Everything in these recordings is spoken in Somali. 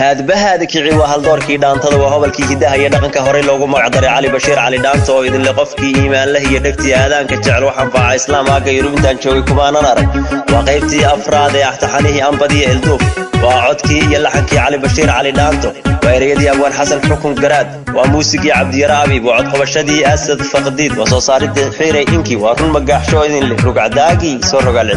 هاد بهادك عوا هالدوركي دانتدا waa hobalkii hidaha iyo dhaqanka hore loogu magac daray Ali Bashiir Ali Dhaanto oo idin qofkii iimaan leh iyo dhagtii aadaanka jecel waxaan faaca islaamka iyo intaan joogay kumaanan arag waa qaybtii afraad ee axtaxanihi ambadiye elduuf waa codkii iyo laxankii Ali Bashiir Ali Dhaanto waa ereyadii Abwaan Xasan Xukun Garaad waa muusigii Cabdiyara Abiib waa cod qabashadii Asad Faqdiid waa soo saaridii Xiire Inki waa run magaxsho idin leh rugcadaagi soo rogaal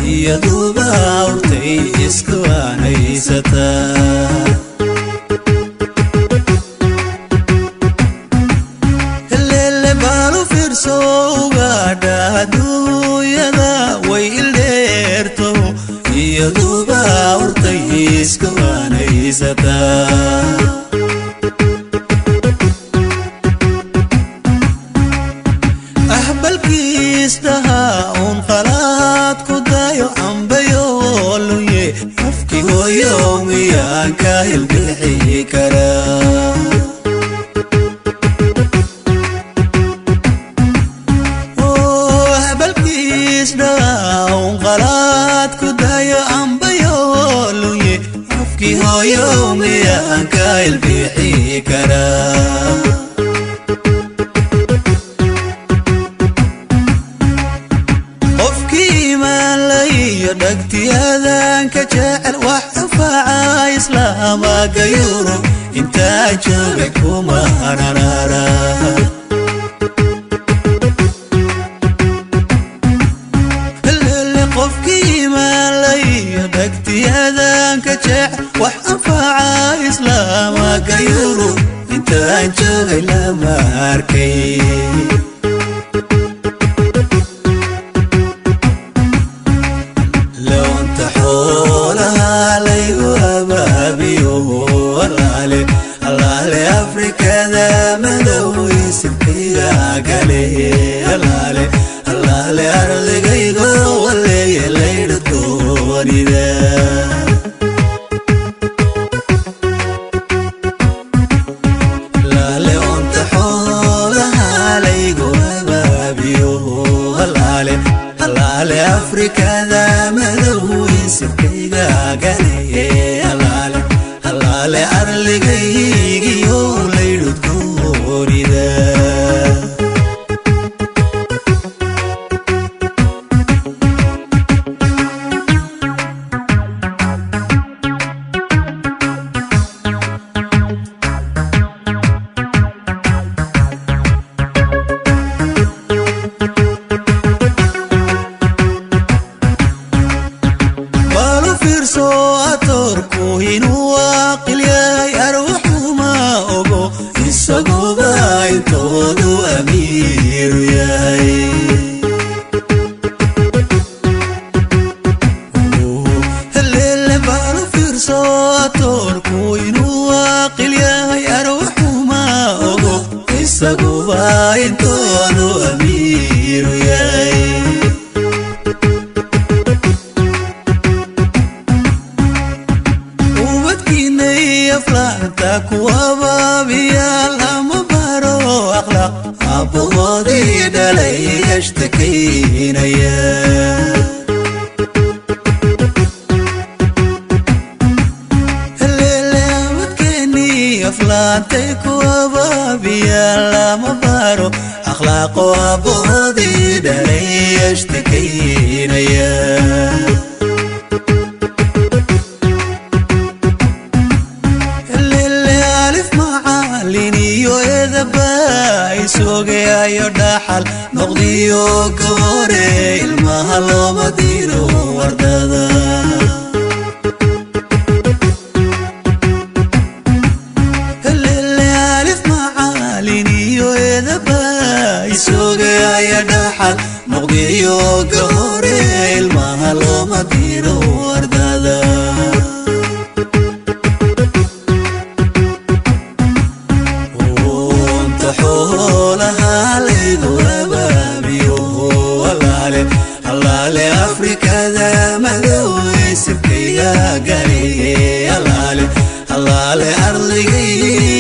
يدوب عورتي اسكواني ستا اللي بالو فرسو غادا دو يدا ويليرتو يدوب عورتي اسكواني ستا أحبل كيستها ونقلات كدايو عمبيولوي أفكي هو يومي كايل بالحي كرا أحبل كيستها ونقلات كدايو عمبيولوي أفكي هو يومي كايل بالحي كرا دقتي هذاك جعل وحفا إسلامك يورو انت جوبك وما نرارا اللي قفكي ما لي دقتي هذاك جعل وحفا إسلامك يورو انت جوبك لما أركي الله لأرضي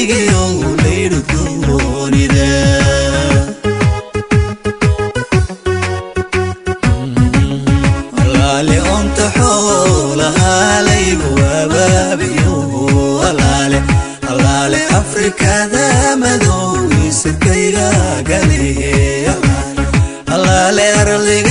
اللالي أنت حولها لي وبابيو اللالي اللالي أفريكا ذا مدوي سكيلا قلي اللالي أرضي